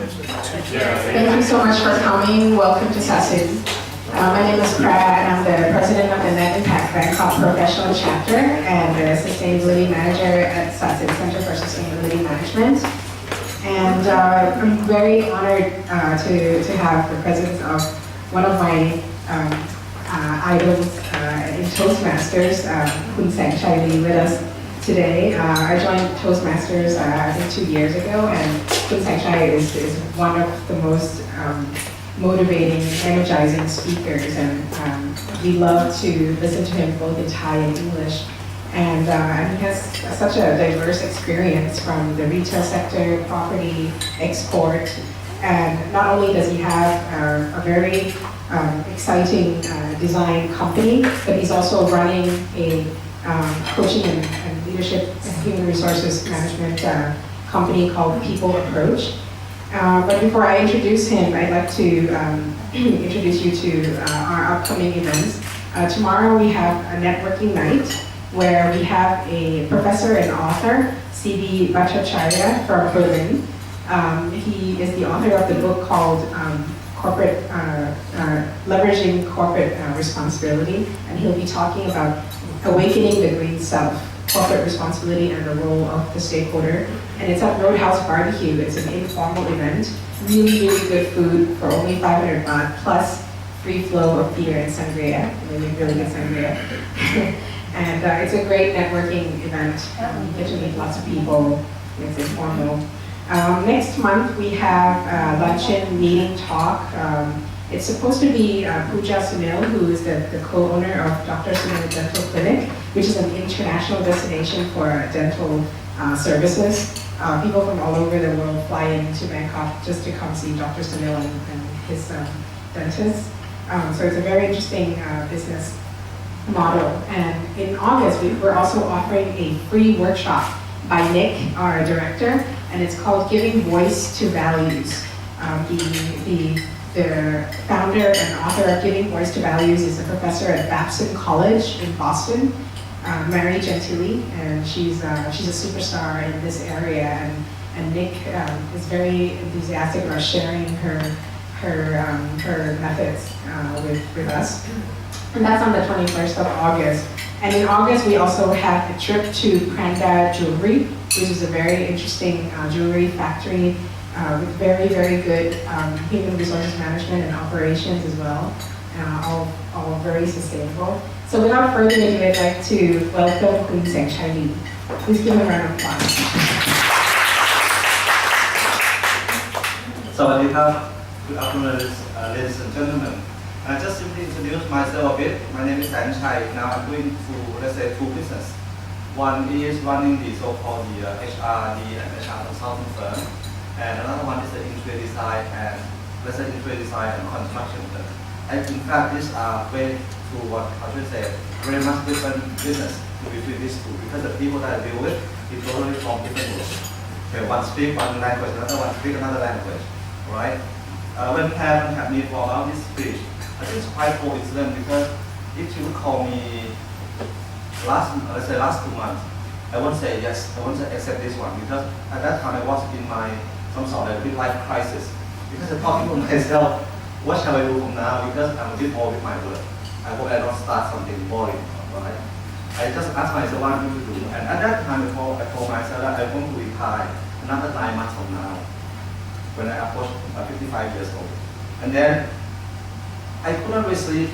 Thank you so much for coming. Welcome to SASID. My name is Pratt, and I'm the president of the Net Impact Bangkok Professional Chapter and the Sustainability Manager at SASID Center for Sustainability Management. And I'm very honored to have the presence of one of my idols in Toastmasters, Khun Saengchai, with us today. I joined Toastmasters I think 2 years ago, and Khun Saengchai is one of the most motivating, energizing speakers, and we love to listen to him both in Thai and English. And he has such a diverse experience from the retail sector, property, export, and not only does he have a very exciting design company, but he's also running a coaching and leadership and human resources management company called People Approach. But before I introduce him, I'd like to introduce you to our upcoming events. Tomorrow we have a networking night where we have a professor and author, C.B. Bhattacharya from Berlin. He is the author of the book called Leveraging Corporate Responsibility, and he'll be talking about awakening the green self, corporate responsibility and the role of the stakeholder. And it's at Roadhouse Barbecue. It's an informal event, really good food for only 500 baht, plus free flow of beer and sangria, really good sangria. And it's a great networking event. You get to meet lots of people. It's informal. Next month we have luncheon meeting talk. It's supposed to be Pooja Sunil, who is the co-owner of Dr. Sunil Dental Clinic, which is an international destination for dental services. People from all over the world fly into Bangkok just to come see Dr. Sunil and his dentist. So it's a very interesting business model. And in August, we're also offering a free workshop by Nick, our director, and it's called Giving Voice to Values. The founder and author of Giving Voice to Values is a professor at Babson College in Boston, Mary Gentili, and she's a superstar in this area. And Nick is very enthusiastic about sharing her methods with us. And that's on the 21st of August. And in August, we also have a trip to Pranda Jewelry, which is a very interesting jewelry factory with very good human resources management and operations as well, all very sustainable. So without further ado, I'd like to welcome Khun Saengchai. Please give him a round of applause. Sawadee krap. Good afternoon, ladies and gentlemen. Just simply introduce myself a bit. My name is Saengchai. Now I'm doing two business. One is running the so-called HRD and HR consulting firm, and another one is the interior design and construction firm. And in fact, these are very very much different business between these two, because the people that I deal with is totally from different groups. Okay, one speak one language, another one speak another language, right? When parents have me for about this speech, I think it's quite coincident, because if you call me last 2 months, I won't say yes, I won't accept this one, because at that time I was in some sort of midlife crisis. Because I'm talking to myself, what shall I do from now? Because I'm a bit bored with my work. I hope I don't start something boring, right? I just asked myself what I'm going to do, and at that time I told myself that I'm going to retire another 9 months from now, when I approach 55 years old. And then I couldn't really sleep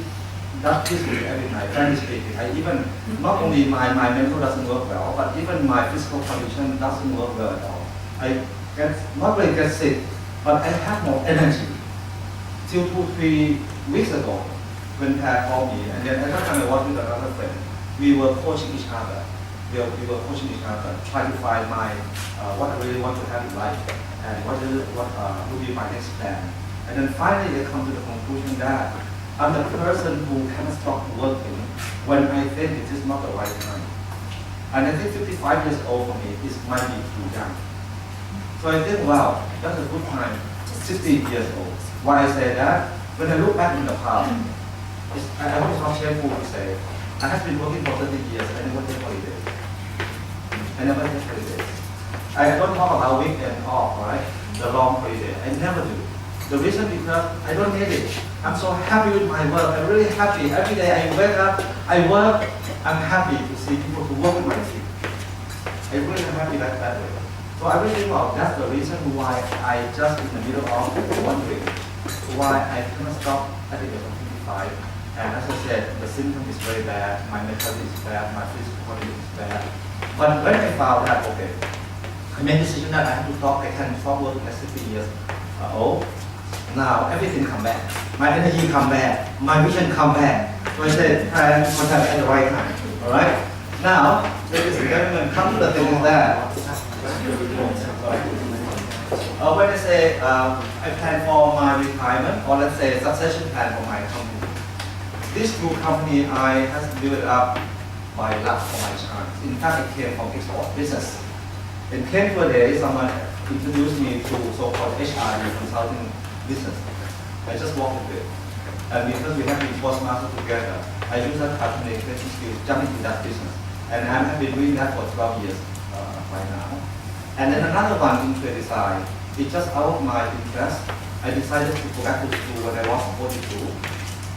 that peacefully every night, frankly speaking. I even, not only my mental doesn't work well, but even my physical condition doesn't work well at all. I not really get sick, but I have no energy. Till 2-3 weeks ago, when Pat called me, and then at that time I was with another friend, we were coaching each other. We were coaching each other, trying to find what I really want to have in life, and what would be my next plan. And then finally they come to the conclusion that I'm the person who cannot stop working when I think it is not the right time. And I think 55 years old for me might be too young. So I think, wow, that's a good time, 60 years old. Why I say that? When I look back in the past, I always not shameful to say, I have been working for 30 years, I never take holidays. I don't talk about weekend off, right? the long holiday. I never do. The reason because I don't need it. I'm so happy with my work. I'm really happy. Every day I wake up, I work. I'm happy to see people to work with my team. I really am happy that way. So I really think that's the reason why I just in the middle of wondering why I cannot stop at the age of 25. And as I said, the symptom is very bad, my mentality is bad, my physical condition is bad. But when I found that, okay, I made a decision that I have to stop, I can stop working at 60 years old. Now everything come back. My energy come back, my vision come back. So I said, I have to contact at the right time. Alright? Now, ladies and gentlemen, come to the thing is that when I say I plan for my retirement, or let's say succession plan for my company. This new company I has built up by luck or my chance. In fact, it came from export business. It came to a day someone introduced me to so-called HRD consulting business. I just walked into it. And because we have been Toastmasters together, I use that communication skills jump into that business. And I have been doing that for 12 years right now. And then another one, interior design. It's just out of my interest. I decided to go back to school when I was 42.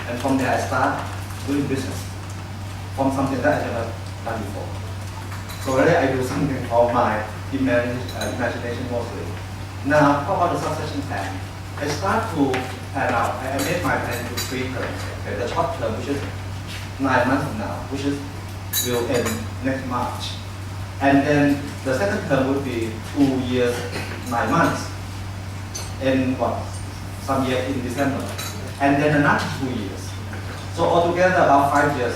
And from there I start doing business from something that I never done before. So really I do something of my imagination mostly. Now, how about the succession plan? I start to plan out. I made my plan into 3 terms. Okay, the short term, which is 9 months from now, which is will end next March. And then the second term would be 2 years, 9 months. In what? Some year in December. And then another 2 years. So altogether about 5 years,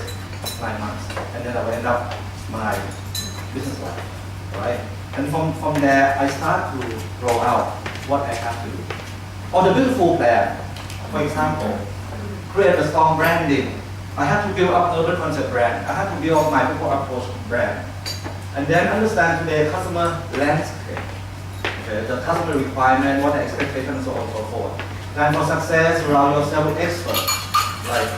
9 months. And then I will end up my business life. Right? And from there, I start to roll out what I have to do. On the beautiful plan, for example, create a strong branding. I have to build up urban concept brand. I have to build up my people approach brand. And then understand today customer landscape. Okay, the customer requirement, what the expectation, and so on and so forth. Plan for success, surround yourself with experts. Like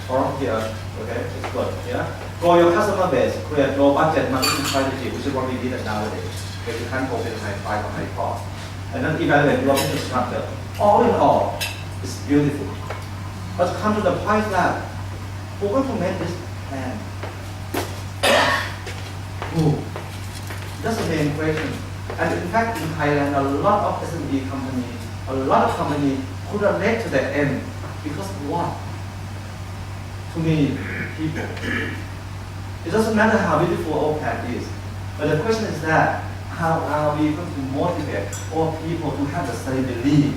or here, okay, expert, yeah. Grow your customer base, create low budget marketing strategy, which is what we need nowadays. Okay, you can't go with high price or high cost. And then evaluate your business structure. All in all, it's beautiful. But come to the point that who want to make this plan? Who? That's the main question. And in fact, in Thailand, a lot of SME companies, a lot of companies could not make to the end because of what? To me, people. It doesn't matter how beautiful our plan is, but the question is that how are we going to motivate all people to have the same belief?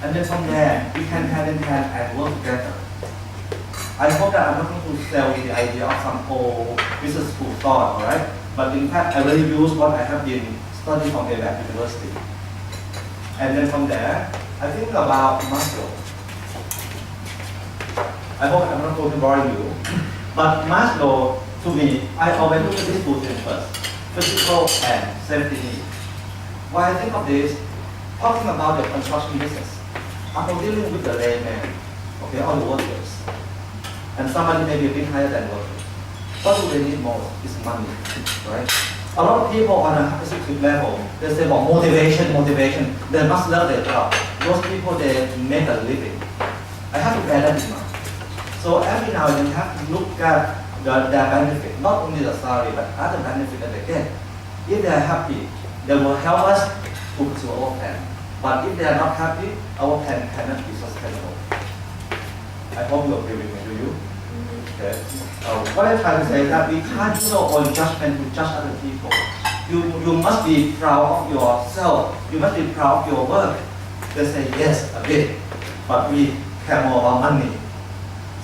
And then from there, we can hand in hand and work together. I hope that I'm not going to sell the idea of some old business school thought, alright? But in fact, I really use what I have been studying from ABAC University. And then from there, I think about Maslow. I hope I'm not going to bore you. But Maslow, to me, I always look at these two things first. Physical and safety needs. Why I think of this, talking about the construction business, I'm dealing with the layman, okay, all the workers. And somebody may be a bit higher than workers. What do they need most is money, right? A lot of people on a executive level, they say, well, motivation, they must love their job. Those people, they make a living. I have to bear that in mind. So every now and then you have to look at their benefit, not only the salary, but other benefit that they get. If they are happy, they will help us to pursue our plan. But if they are not happy, our plan cannot be sustainable. I hope you agree with me, do you? Okay. What I'm trying to say is that we can't use our own judgment to judge other people. You must be proud of yourself. You must be proud of your work. They say yes, a bit, but we care more about money.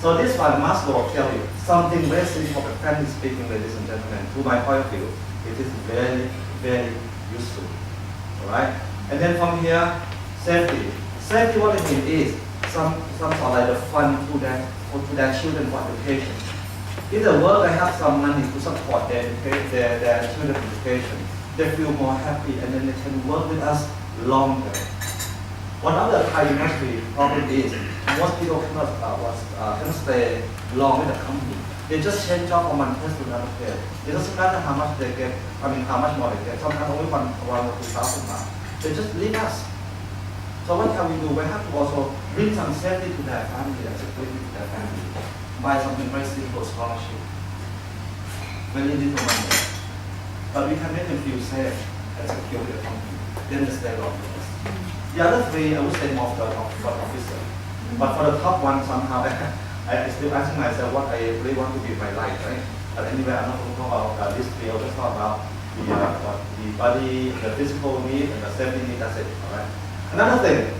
So this one, Maslow tell you something very simple, but frankly speaking, ladies and gentlemen, to my point of view, it is very, very useful. Alright? And then from here, safety. Safety, what it means is some sort of like the fund to their children for education. If the worker have some money to support their children's education, they feel more happy and then they can work with us longer. One other Thai industry problem is most people cannot stay long with the company. They just change job from one place to another place. It doesn't matter how much they get, how much more they get. Sometimes only one or 2,000 baht. They just leave us. So what can we do? We have to also bring some safety to their family and security to their family by something very simple, scholarship. Very little money. But we can make them feel safe and secure with the company. Then they stay long with us. The other three, I would say more for the officer. But for the top one, somehow, I still asking myself what I really want to be in my life, right? But anyway, I'm not going to talk about this three. I'll just talk about the body, the physical need, and the safety need. That's it, all right? Another thing,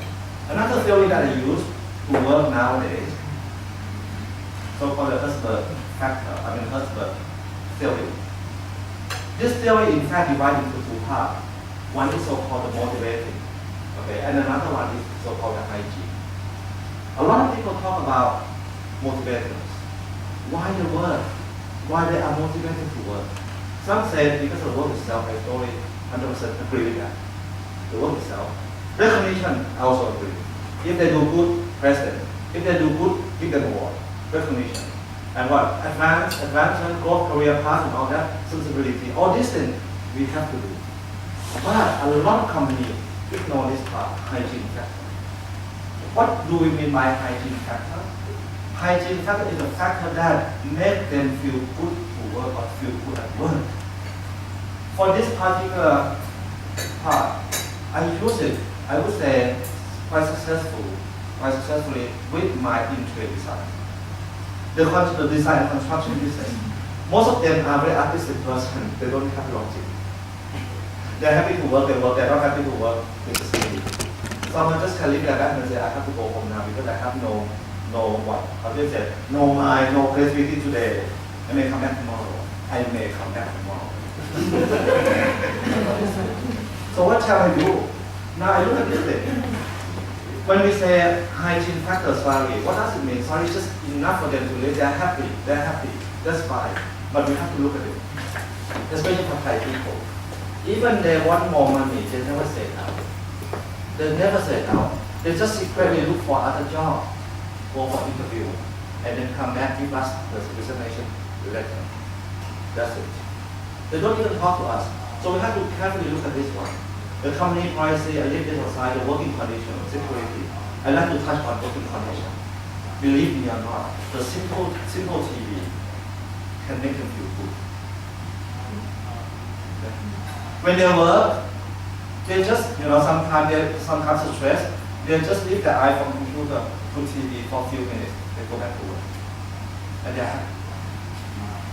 another theory that I use to work nowadays, so-called the Husband factor, Husband theory. This theory, in fact, divided into two parts. One is so-called the motivating, okay, and another one is so-called the hygiene. A lot of people talk about motivators. Why they work? Why they are motivated to work? Some say because of the work itself. I totally 100% agree with that. The work itself. Recognition, I also agree. If they do good, praise them. If they do good, give them award. Recognition. And what? Advancement, growth, career path, and all that, sensibility. All these things we have to do. But a lot of companies ignore this part, hygiene factor. What do we mean by hygiene factor? Hygiene factor is a factor that makes them feel good to work or feel good at work. For this particular part, I use it, I would say, quite successfully with my interior design. The design and construction business. Most of them are very artistic person. They don't have logic. They're happy to work, they work. They're not happy to work with the city. Someone just can leave their back and say, I have to go home now because I have no what? How do you say? No mind, no creativity today. I may come back tomorrow. I may come back tomorrow. So what shall I do? Now I look at this thing. When we say hygiene factor salary, what does it mean? Salary is just enough for them to live. They're happy. That's fine. But we have to look at it. Especially for Thai people. Even they want more money, they never say it out. They never say it out. They just secretly look for other job, go for interview, and then come back give us the resignation letter. That's it. They don't even talk to us. So we have to carefully look at this one. The company policy, I leave this aside, the working condition, security. I like to touch on working condition. Believe me or not, the simple TV can make them feel good. When they work, they just, sometimes stressed, they just leave their eye from computer to TV for a few minutes. They go back to work. And they're happy.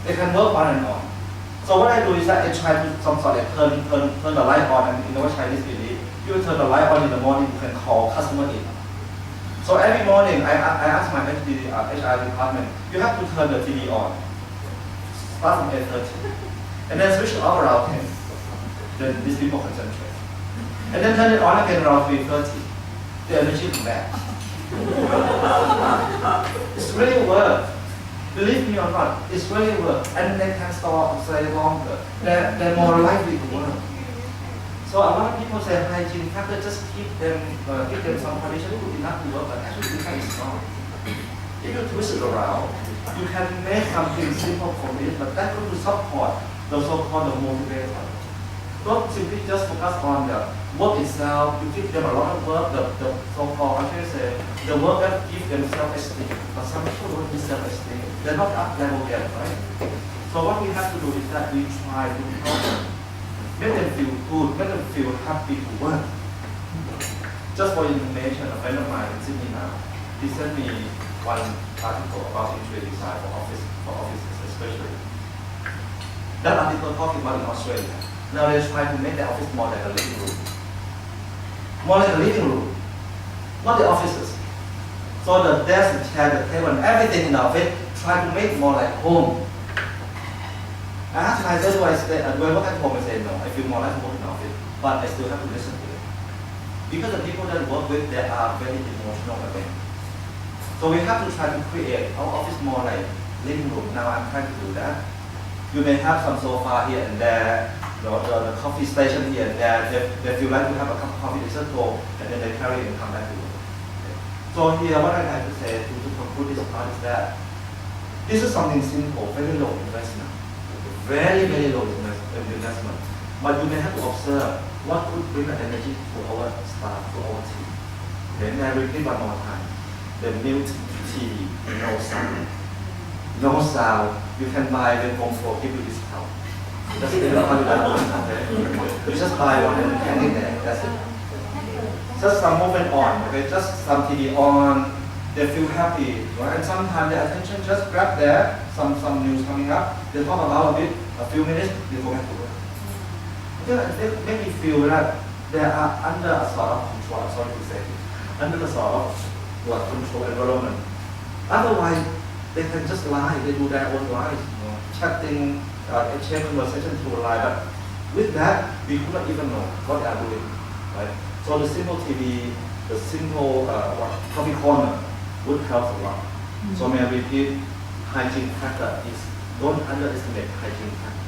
They can work on and on. So what I do is that I try to some sort of turn the light on, and what Chinese believe, you turn the light on in the morning, you can call customer in. So every morning, I ask my HR department, you have to turn the TV on. Start from 8:30. And then switch it off around 10. Then these people concentrate. And then turn it on again around 3:30. The energy comes back. It's really work. Believe me or not, it's really work. And they can stay longer. They're more likely to work. So a lot of people say hygiene factor just keep them some condition good enough to work, but actually it's not. If you twist it around, you can make something simple for it, but that could support the so-called motivator. Don't simply just focus on the work itself. You give them a lot of work, the so-called, the work that gives them self-esteem. But some people don't need self-esteem. They're not up level yet, right? So what we have to do is that we try to help them. Make them feel good, make them feel happy to work. Just for information, a friend of mine in Sydney now, he sent me one article about interior design for offices especially. That article talking about in Australia. Now they're trying to make the office more like a living room. More like a living room, not the offices. So the desk, the chair, the table, and everything in the office, try to make more like home. I asked myself, do I work at home? I say no, I feel more like work in the office, but I still have to listen to it. Because the people that work with, they are very emotional again. So we have to try to create our office more like living room. Now I'm trying to do that. You may have some sofa here and there, the coffee station here and there. They feel like to have a cup of coffee, they just go and then they carry it and come back to work. So here, what I have to say to conclude this part is that this is something simple, very low investment. Very, very low investment. But you may have to observe what could bring the energy to our staff, to our team. Then I repeat one more time. The mute TV, no sound. No sound. You can buy when Home Pro give you discount. Just you know how to do that. Okay? You just buy one and hang it there. That's it. Just some movement on. Okay? Just some TV on. They feel happy, right? And sometimes their attention just grab there. Some news coming up. They talk about it a few minutes. They go back to work. They make me feel that they are under a sort of control. Sorry to say, under a sort of control environment. Otherwise, they can just lie. They do their own lies, chatting, exchange conversation through lie. But with that, we could not even know what they are doing, right? So the simple TV, the simple coffee corner would help a lot. So may I repeat, hygiene factor is don't underestimate hygiene factor.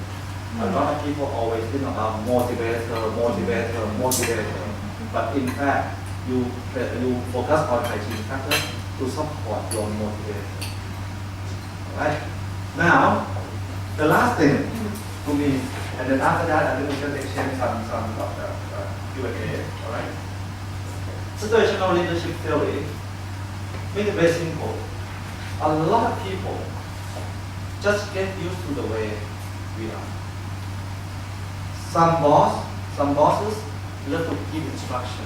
A lot of people always think about motivator, but in fact, you focus on hygiene factor to support your motivator. Alright? Now, the last thing to me, and then after that, I think we can exchange some Q&A. Alright? Situational leadership theory, make it very simple. A lot of people just get used to the way we are. Some bosses love to give instruction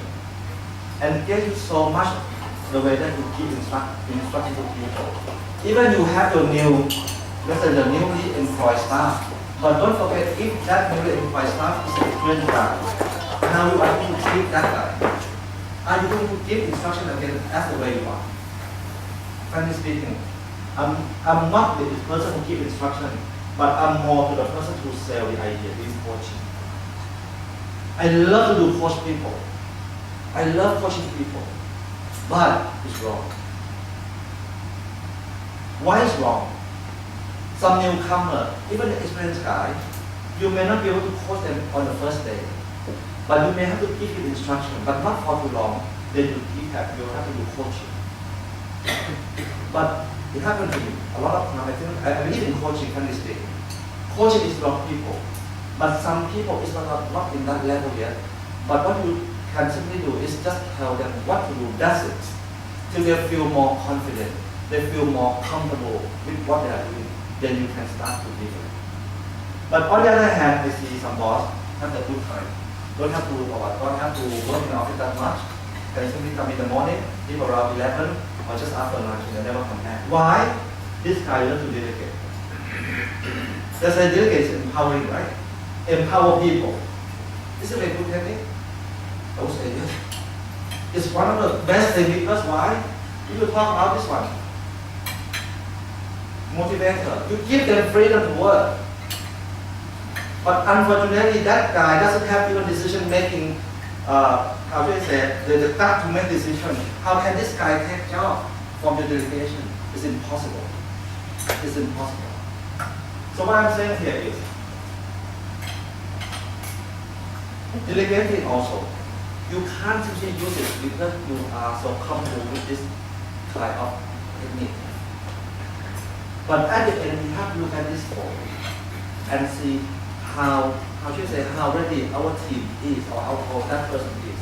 and get you so much the way that you give instruction to people. Even you have your let's say the newly employed staff, but don't forget if that newly employed staff is an experienced guy, how you are going to treat that guy? Are you going to give instruction again as the way you are? Frankly speaking, I'm not the person who gives instruction, but I'm more to the person who sell the idea, this coaching. I love to do coach people. I love coaching people, but it's wrong. Why is wrong? Some newcomer, even the experienced guy, you may not be able to coach them on the first day, but you may have to give him instruction, but not for too long. Then you have to do coaching. But it happened to me a lot of times. I believe in coaching, frankly speaking. Coaching is about people. But some people is not in that level yet. But what you can simply do is just tell them what to do. That's it. Till they feel more confident. They feel more comfortable with what they are doing. Then you can start to give them. But on the other hand, I see some boss have a good time. Don't have to work in the office that much. Can simply come in the morning, leave around 11, or just after lunch, and never come back. Why? This guy learns to delegate. That's why delegate is empowering, right? Empower people. Is it a good technique? I would say yes. It's one of the best things because why? You talk about this one. Motivator. You give them freedom to work. But unfortunately, that guy doesn't have even decision making. How do you say? The gut to make decision. How can this guy take job from the delegation? It's impossible. It's impossible. So what I'm saying here is, delegating also, you can't simply use it because you are so comfortable with this kind of technique. But at the end, we have to look at this form and see how ready our team is or how that person is.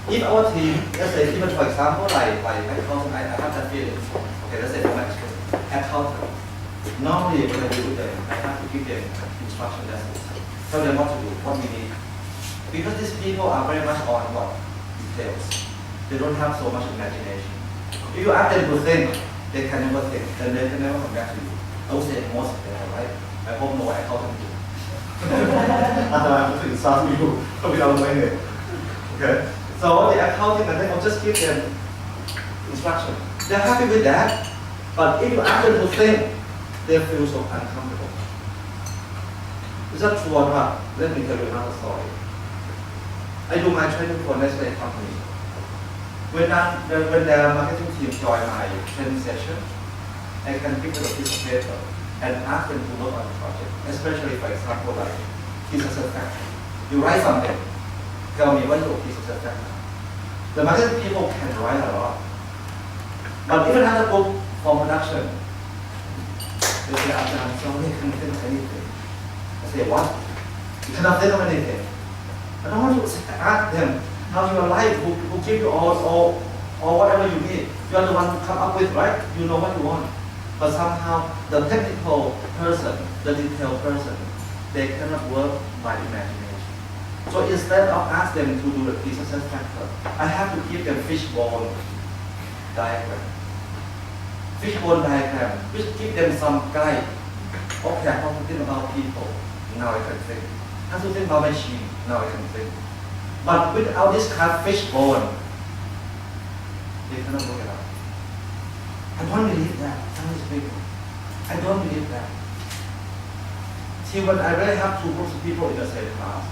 If our team, let's say, even for example, like accountant, I have that feeling. Okay, let's say for my experience, accountant. Normally, when I deal with them, I have to give them instruction lessons, tell them what to do, what we need. Because these people are very much on what? Details. They don't have so much imagination. If you ask them to think, they can never think, and they can never come back to you. I would say most of them, right? I hope no accountant do. Otherwise, I'm going to insult you without knowing it. Okay? So the accounting, and then I'll just give them instruction. They're happy with that, but if you ask them to think, they feel so uncomfortable. Is that true or not? Let me tell you another story. I do my training for Nestle company. When the marketing team join my training session, I can give them a piece of paper and ask them to work on the project, especially for example like key success factor. You write something, tell me what your key success factor. The marketing people can write a lot. But even another book for production, they say, I'm sorry, I can't think of anything. I say, what? You cannot tell them anything. I don't want to ask them how you are like, who give you all whatever you need. You are the one who come up with, right? You know what you want. But somehow the technical person, the detailed person, they cannot work by imagination. So instead of ask them to do the key success factor, I have to give them fishbone diagram. Fishbone diagram, which give them some guide. Okay, how to think about people, now I can think. How to think about machine, now I can think. But without this kind of fishbone, they cannot work it out. I don't believe that, some of these people. I don't believe that. See, when I really have two groups of people in the same class,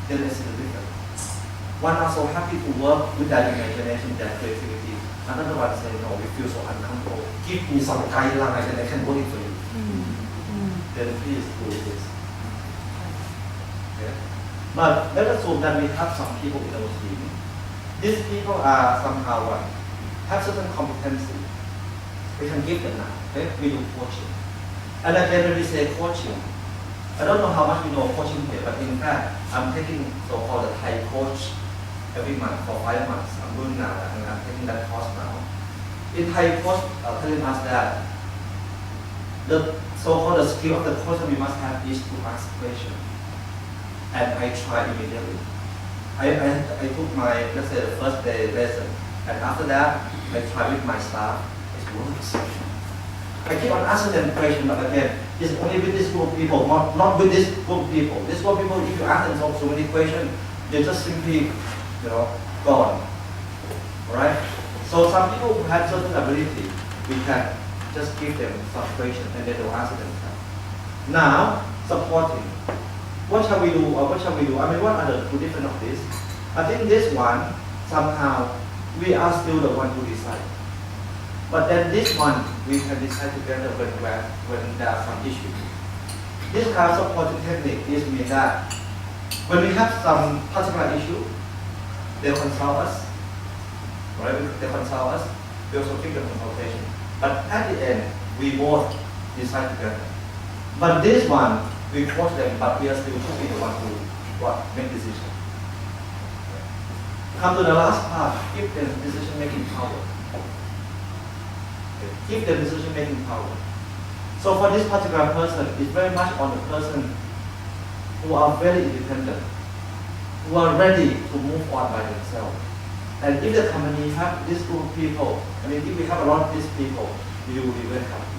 then it's the difference. One are so happy to work with their imagination, their creativity. Another one say, no, we feel so uncomfortable. Give me some guidelines and I can work it for you. Then please do this. Okay? But let's assume that we have some people in our team. These people are somehow what? Have certain competency. We can give them now. Okay? We do coaching. And again, when we say coaching, I don't know how much you know coaching here, but in fact, I'm taking so-called the Thai coach every month for 5 months. I'm doing now, and I'm taking that course now. In Thai coach, telling us that the so-called the skill of the coach that we must have is to ask questions. And I try immediately. I took my, let's say, the first day lesson, and after that, I try with my staff. It works. I keep on asking them questions, but again, it's only with this group of people, not with this group of people. This group of people, if you ask them so many questions, they're just simply, gone. Alright? So some people who have certain ability, we can just give them some questions and they will answer themselves. Now, supporting. What shall we do or what shall we do? I mean, what are the two different of this? I think this one, somehow, we are still the one who decide. But then this one, we can decide together when there are some issues. This kind of supporting technique is mean that when we have some particular issue, they consult us, right? They consult us, we also give them consultation. But at the end, we both decide together. But this one, we coach them, but we are still to be the one who make decision. Come to the last part, give them decision-making power. Give them decision-making power. So for this particular person, it's very much on the person who are very independent, who are ready to move on by themselves. And if the company have this group of people, I mean, if we have a lot of these people, we will be very happy.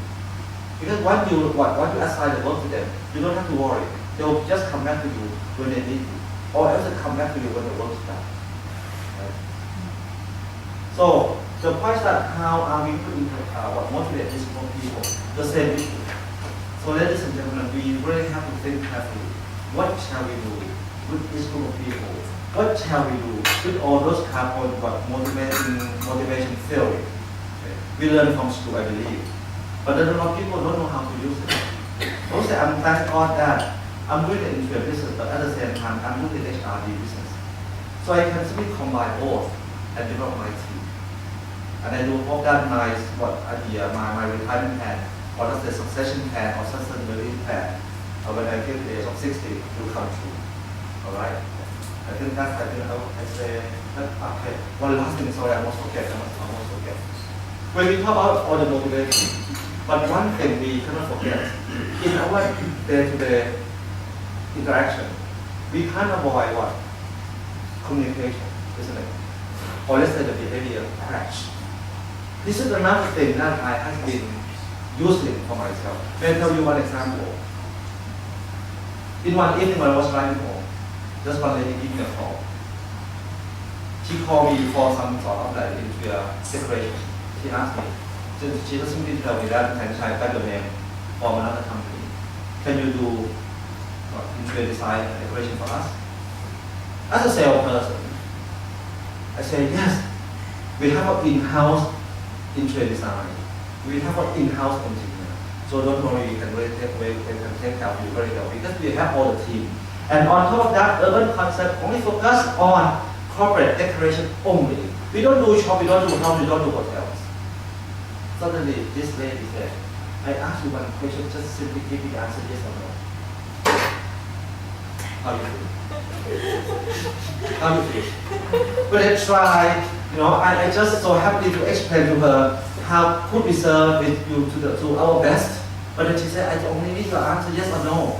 Because once you assign the work to them, you don't have to worry. They will just come back to you when they need you, or else they come back to you when the work is done. Right? So the point is that how are we to motivate these group of people? The same issue. So ladies and gentlemen, we really have to think carefully. What shall we do with this group of people? What shall we do with all those kind of motivation theory? Okay. We learn from school, I believe. But there are a lot of people don't know how to use it. Also, I'm thank God that I'm doing it into a business, but at the same time, I'm doing the HRD business. So I can simply combine both and develop my team. And I do hope that my retirement plan, or the succession plan, or sustainability plan, when I get to the age of 60, will come true. Alright? I think that's, I say, okay. One last thing, sorry, I almost forget. When we talk about all the motivation, but one thing we cannot forget, in our day-to-day interaction, we can't avoid what? Communication, isn't it? Or let's say the behavior crash. This is another thing that I have been using for myself. Let me tell you one example. In one evening when I was driving home, just one lady gave me a call. She called me for some sort of like interior decoration. She asked me, she doesn't really tell me that Saengchai got the name from another company. Can you do interior design and decoration for us? As a salesperson, I say yes. We have an in-house interior design. We have an in-house engineer. So don't worry, we can take care of you very well because we have all the team. And on top of that, urban concept only focus on corporate decoration only. We don't do shop, we don't do house, we don't do hotels. Suddenly, this lady said, I asked you one question, just simply give me the answer yes or no. How you feel? How you feel? When I try, I just so happy to explain to her how could we serve with you to our best. But then she said, I only need to answer yes or no.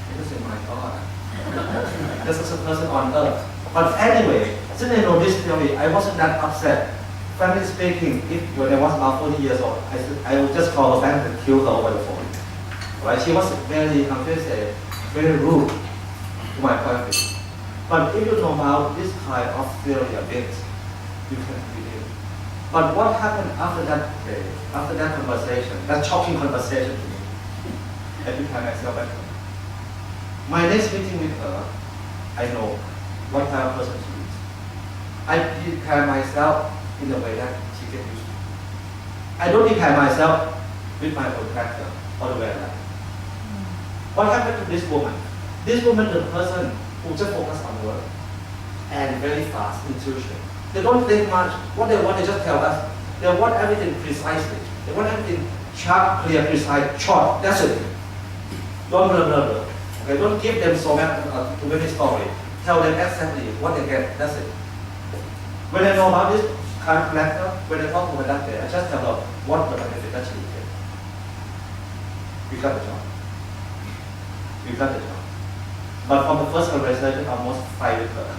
I said, my God. This is a person on earth. But anyway, since I know this theory, I wasn't that upset. Frankly speaking, when I was about 40 years old, I would just call her back and kill her over the phone. Right? She was very, very rude to my family. But if you know about this kind of theory a bit, you can believe. But what happened after that day, after that conversation, that shocking conversation to me, I prepared myself better. My next meeting with her, I know what kind of person she is. I prepare myself in a way that she can use me. I don't prepare myself with my own character all the way around. What happened to this woman? This woman is a person who just focus on work and very fast intuition. They don't think much. What they want, they just tell us. They want everything precisely. They want everything sharp, clear, precise, short. That's it. Don't blah, blah, blah. Okay, don't give them so many story. Tell them exactly what they get. That's it. When I know about this kind of character, when I talk to her that day, I just tell her what the benefit that she will get. You got the job. You got the job. But from the first conversation, I almost fight with her.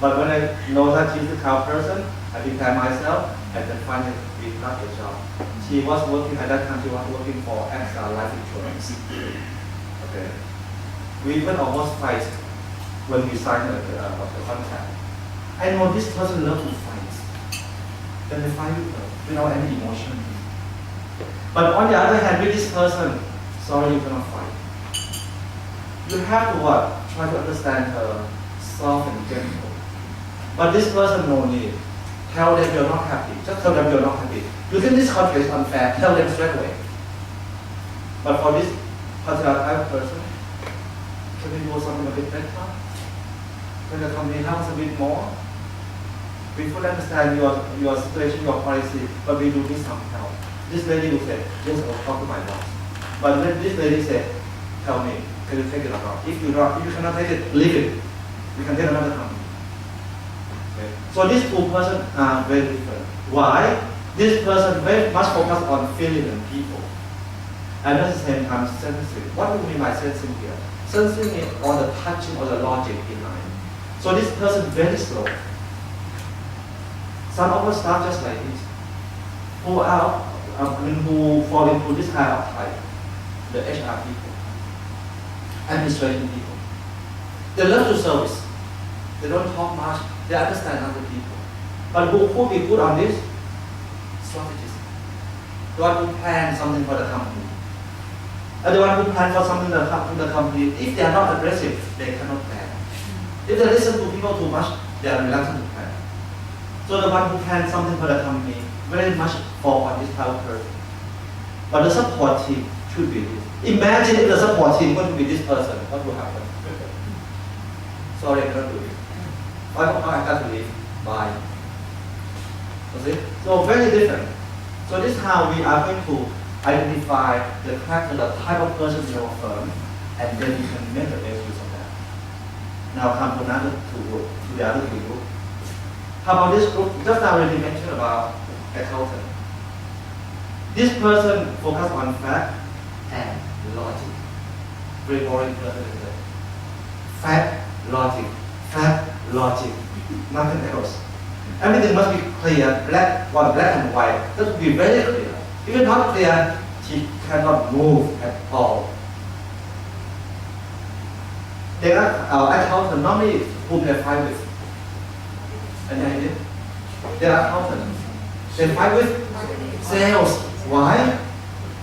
But when I know that she's the kind of person, I prepare myself, and then finally we got the job. She was working, at that time she was working for extra life insurance. Okay. We even almost fight when we signed the contract. I know this person loves to fight. Then I fight with her without any emotion. But on the other hand, with this person, sorry, you cannot fight. You have to what? Try to understand her, soft and gentle. But this person no need. Tell them you're not happy. Just tell them you're not happy. You think this contract is unfair, tell them straight away. But for this particular type of person, can we do something a bit better? Can the company help us a bit more? We fully understand your situation, your policy, but we do need some help. This lady will say, yes, I will talk to my boss. But when this lady said, tell me, can you take it or not? If you cannot take it, leave it. We can get another company. Okay. So these two persons are very different. Why? This person very much focused on feeling and people. And at the same time, sensing. What do you mean by sensing here? Sensing is on the touching or the logic behind. So this person very slow. Some of us start just like this. Who fall into this kind of type, the HR people, administrative people. They love to service. They don't talk much. They understand other people. But who be good on this? Strategists. The one who plan something for the company. And the one who plan for something in the company, if they are not aggressive, they cannot plan. If they listen to people too much, they are reluctant to plan. So the one who plans something for the company very much fall on this type of person. But the support team should be this. Imagine if the support team going to be this person, what will happen? Sorry, I cannot do it. I got to leave. Bye. You see? So very different. So this is how we are going to identify the character, the type of person in your firm, and then you can make the best use of that. Now come to another to the other group. How about this group? Just now already mentioned about accountant. This person focus on fact and logic. Very boring person, isn't it? Fact, logic, nothing else. Everything must be clear, black and white. That should be very clear. If it's not clear, she cannot move at all. They are our accountant normally whom they fight with. Any idea? They are accountants. They fight with sales. Why?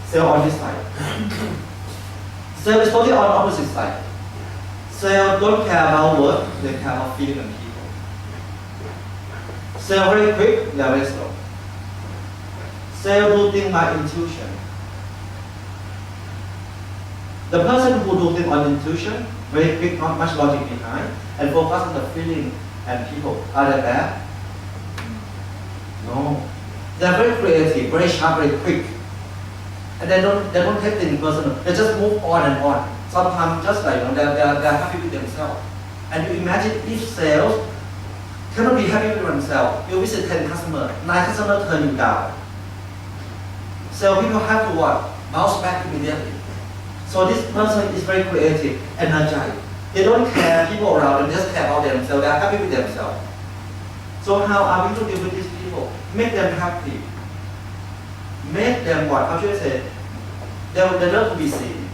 Sales on this side. Sales is totally on the opposite side. Sales don't care about work, they care about feeling and people. Sales very quick, they are very slow. Sales do things by intuition. The person who do things on intuition, very quick, not much logic behind, and focus on the feeling and people, are they bad? No. They are very creative, very sharp, very quick. And they don't take things personal. They just move on and on. Sometimes just like they're happy with themselves. And you imagine if sales cannot be happy with themselves, you visit 10 customers, 9 customers turn you down. So people have to what? Bounce back immediately. So this person is very creative, energized. They don't care people around them, they just care about themselves, they're happy with themselves. So how are we to deal with these people? Make them happy. Make them what? How should I say? They love to be seen.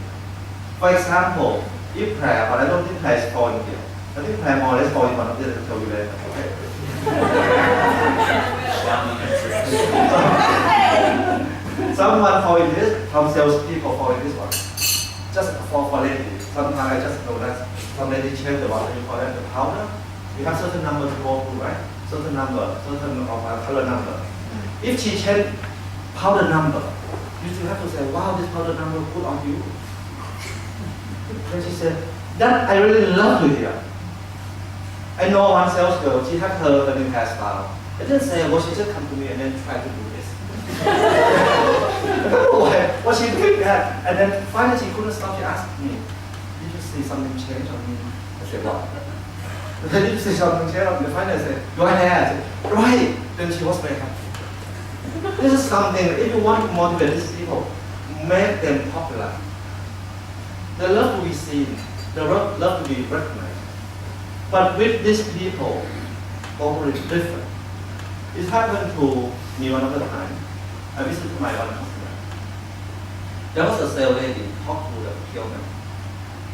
For example, if prayer, but I don't think prayer is falling here. I think prayer more or less falling one of the tell you later. Okay? Someone falling this, some salespeople falling this one. Just for ladies. Sometimes I just know that some ladies change the water, you call that the powder. You have certain number to go through, right? Certain number, certain of color number. If she change powder number, you still have to say, wow, this powder number good on you. And she said, that I really love to hear. I know one sales girl, she had her new hairstyle. I didn't say, well, she just come to me and then try to do this. I don't know why, what she did that. And then finally she couldn't stop, she asked me, did you see something change on me? I said, what? Did you see something change on me? Finally I said, do I have? Right. Then she was very happy. This is something, if you want to motivate these people, make them popular. They love to be seen. They love to be recognized. But with these people, totally different. It happened to me one other time. I visited my one customer. There was a sales lady talk to the procurement.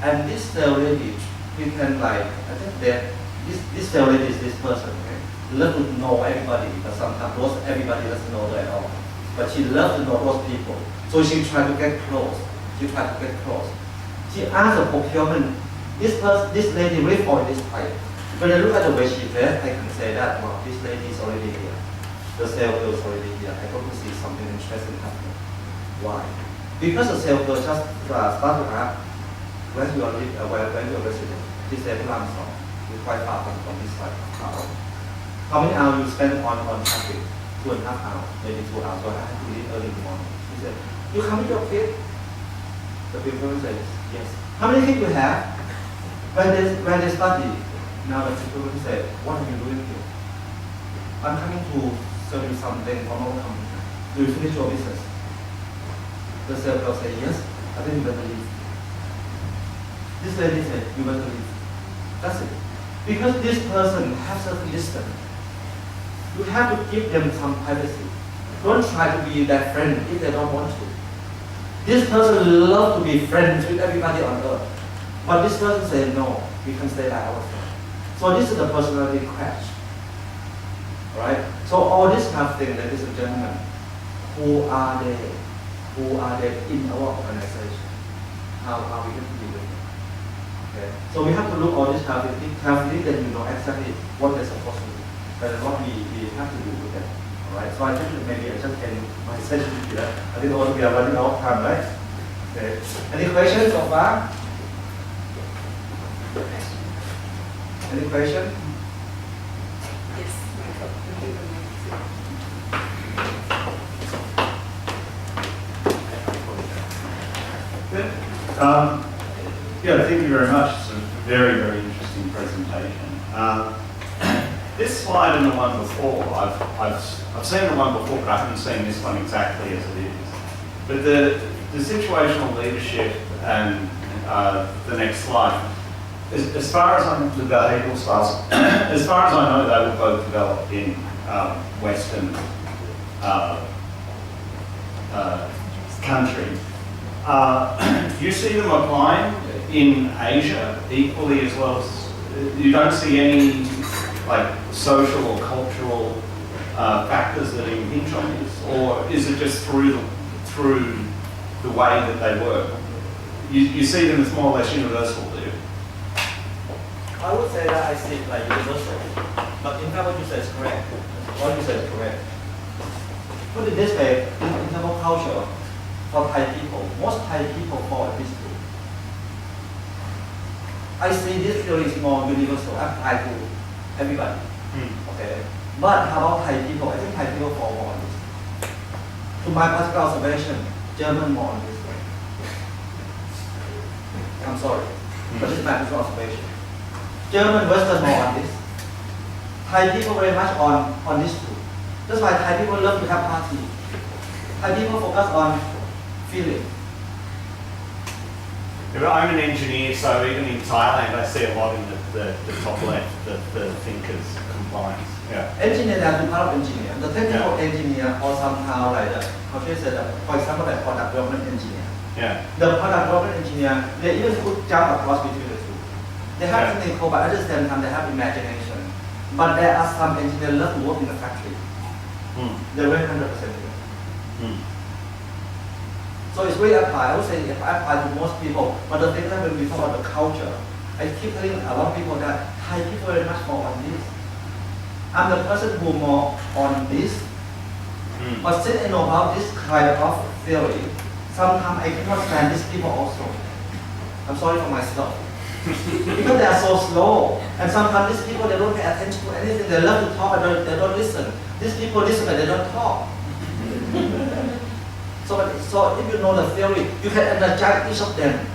And this sales lady, you can like, I think that this sales lady is this person, okay? Love to know everybody, but sometimes everybody doesn't know her at all. But she loves to know those people. So she tried to get close. She asked the procurement, this lady really for this type. When I look at the way she dressed, I can say that, wow, this lady is already here. The sales girl is already here. I hope to see something interesting happening. Why? Because the sales girl just started to ask, where you are resident? She said, Langsong. It's quite far from this side. How many hours you spend on traffic? 2.5 hours, maybe 2 hours. So I have to leave early in the morning. She said, you come with your kid? The people said, yes. How many kids you have? When they study, now the people say, what are you doing here? I'm coming to sell you something from our company. Do you finish your business? The sales girl say, yes. I think you better leave. This lady said, you better leave. That's it. Because this person has certain distance. You have to give them some privacy. Don't try to be their friend if they don't want to. This person loves to be friends with everybody on earth. But this person said, no, we can stay by ourselves. So this is the personality crash. Right? So all this kind of thing, ladies and gentlemen, who are they? Who are they in our organization? How are we going to deal with them? Okay. So we have to look all this carefully, then you know exactly what they're supposed to do. That is what we have to do with them. Alright, so I think maybe I just end my session here. I think also we are running out of time, right? Okay. Any questions so far? Any question? Yes. Good. Yeah, thank you very much. It's a very, very interesting presentation. This slide and the one before, I've seen the one before, but I haven't seen this one exactly as it is. But the situational leadership and the next slide, as far as I'm the behavioural styles, as far as I know, they were both developed in Western countries. You see them applying in Asia equally as well as you don't see any like social or cultural factors that impinge on this, or is it just through the way that they work? You see them as more or less universal, do you? I would say that I see it like universal, but in fact what you said is correct. What you said is correct. Put it this way, in terms of culture, for Thai people, most Thai people follow this rule. I see this theory is more universal, applied to everybody. Okay. But how about Thai people? I think Thai people follow more on this. To my particular observation, German more on this way. I'm sorry, but this is my personal observation. German, Western more on this. Thai people very much on this too. That's why Thai people love to have party. Thai people focus on feeling. Yeah, but I'm an engineer, so even in Thailand, I see a lot in the top left, the thinkers compliance. Yeah. Engineer, there are two part of engineer. The technical engineer or somehow like how should I say that, for example, like product development engineer. Yeah. The product development engineer, they even could jump across between the two. They have Yeah. technical, but at the same time they have imagination. But there are some engineers love to work in the factory. They're very 100% here. So it's very applied. I would say if I apply to most people, but the thing that when we talk about the culture, I keep telling a lot of people that Thai people are very much more on this. I'm the person who more on this. But since I know about this kind of theory, sometimes I cannot stand these people also. I'm sorry for myself. Because they are so slow. And sometimes these people, they don't pay attention to anything. They love to talk, but they don't listen. These people listen, but they don't talk. So if you know the theory, you can energize each of them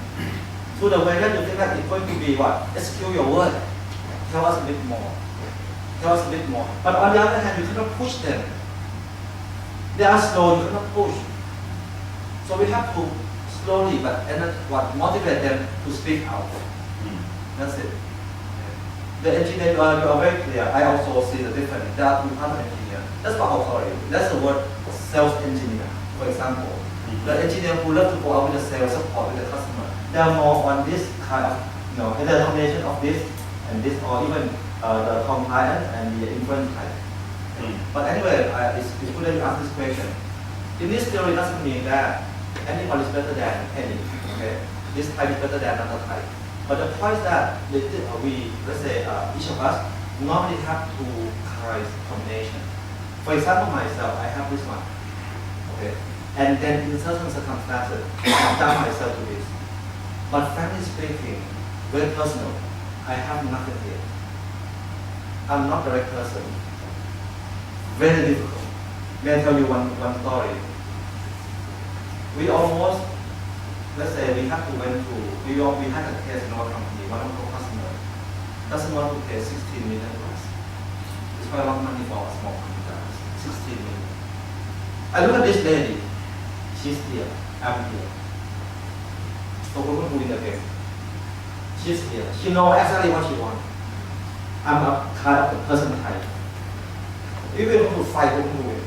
to the way that you think that it's going to be what? Execute your word. Tell us a bit more. Tell us a bit more. But on the other hand, you cannot push them. They are slow, you cannot push. So we have to slowly but motivate them to speak out. That's it. The engineer, you are very clear. I also see the difference. There are two types of engineer. That's what I'll call it. That's the word sales engineer, for example. The engineer who love to go out with the sales support with the customer. They are more on this kind of, the combination of this and this, or even the compliance and the influence type. But anyway, it's good that you ask this question. In this theory, doesn't mean that anyone is better than any. Okay, this type is better than another type. But the point is that we, let's say, each of us normally have two kinds of combination. For example, myself, I have this one. Okay, and then in certain circumstances, I adapt myself to this. But frankly speaking, very personal, I have nothing here. I'm not the right person. Very difficult. May I tell you one story? We almost, let's say we have to went to, we had a case in our company, one of our customers doesn't want to pay 16 million plus. It's quite a lot of money for a small company, 16 million. I look at this lady, she's here, I'm here. So we're going to win the game. She's here, she knows exactly what she wants. I'm a kind of the person type. If we're going to fight, we're going to win.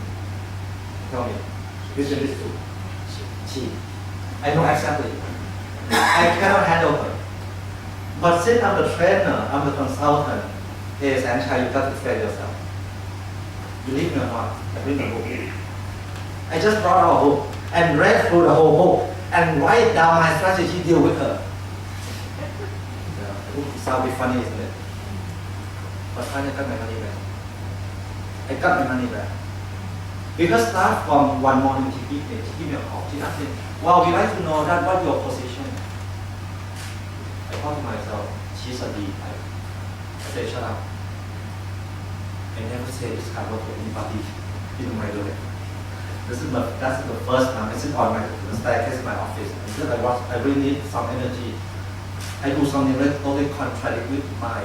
Tell me, which is two? She. I know exactly. I cannot handle her. But since I'm the trainer, I'm the consultant, hey Saengchai, you got to train yourself. Believe me or not, I read the book. I just brought out a book and read through the whole book and write down my strategy deal with her. The book sounds funny, isn't it? But finally I got my money back. I got my money back. Because start from one morning, she gave me a call. She asked me, well, we'd like to know that what's your position. I thought to myself, she's a D type. I said, shut up. I never say this kind of word to anybody in my life. That's the first time I sit on the staircase in my office. I said I really need some energy. I do something that totally contradict with my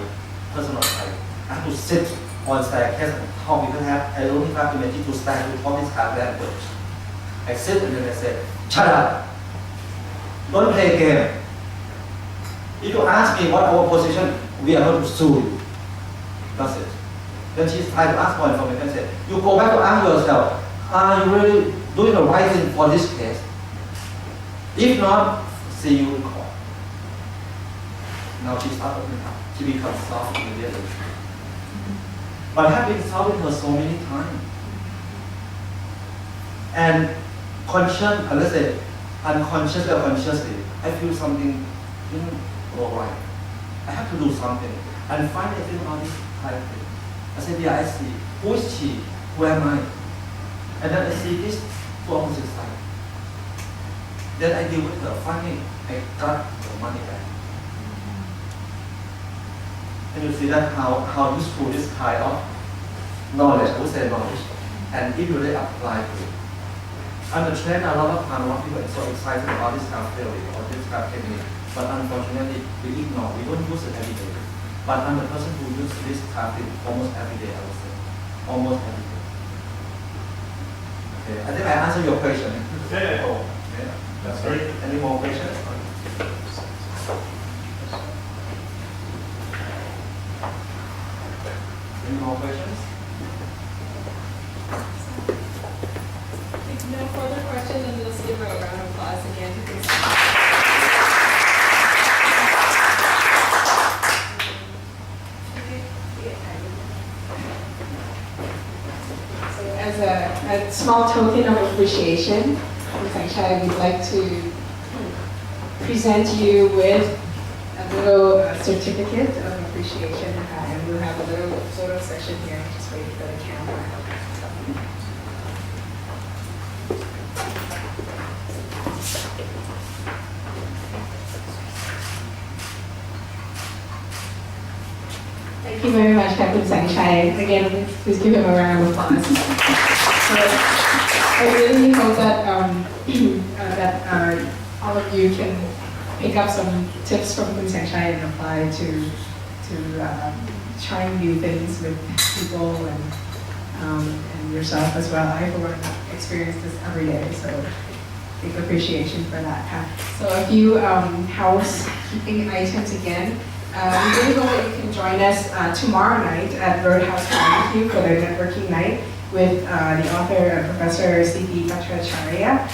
personal life. I have to sit on staircase and talk because I don't have energy to stand to talk this kind of language. I sit and then I say, shut up. Don't play game. If you ask me what our position, we are going to sue you. That's it. Then she's trying to ask more information and said, you go back to ask yourself, are you really doing the right thing for this case? If not, see you in court. Now she started opening up. She becomes soft immediately. But I have been solving her so many times. And let's say, unconsciously or consciously, I feel something didn't go right. I have to do something. And finally, I think about this type of thing. I said, yeah, I see. Who is she? Who am I? And then I see this two opposite side. Then I deal with her. Finally, I got the money back. And you see that how useful this kind of knowledge, I would say knowledge, and if you really apply to it. I'm a trainer, a lot of time, a lot of people are so excited about this kind of theory or this kind of technique. but unfortunately we ignore, we don't use it every day. But I'm the person who uses this card almost every day, I would say. Almost every day. Okay, I think I answered your question. Yeah. Oh, yeah. That's great. Any more questions? Any more questions? If no further questions, then let's give her a round of applause again to Khun So as a small token of appreciation, Khun Saengchai, we'd like to present you with a little certificate of appreciation, and we'll have a little photo session here. Just wait for the camera. Thank you very much, Khun Saengchai. Again, please give him a round of applause. So, I really hope that all of you can pick up some tips from Khun Saengchai and apply to trying new things with people and yourself as well. I for one experience this every day, so big appreciation for that. So a few housekeeping items again. We really hope that you can join us tomorrow night at Roadhouse Barbecue for their networking night with the author, Professor C.P. Bhattacharya.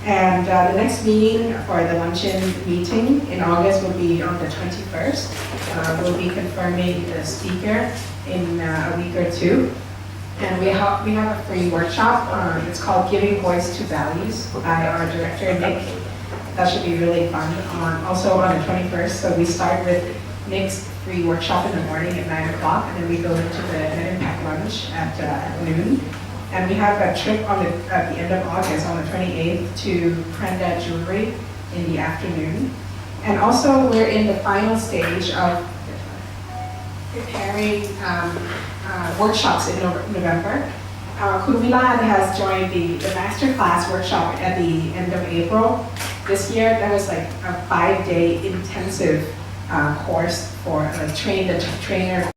And the next meeting for the luncheon meeting in August will be on the 21st. We'll be confirming the speaker in a week or two. And we have a free workshop. It's called Giving Voice to Values by our director, Nick. That should be really fun. Also on the 21st, so we start with Nick's free workshop in the morning at 9 o'clock, and then we go into the Net Impact lunch at noon. And we have a trip at the end of August, on the 28th, to Prenda Jewelry in the afternoon. And also, we're in the final stage of preparing workshops in November. Khun Vilad has joined the master class workshop at the end of April. This year, that was like a 5-day intensive course for train the trainer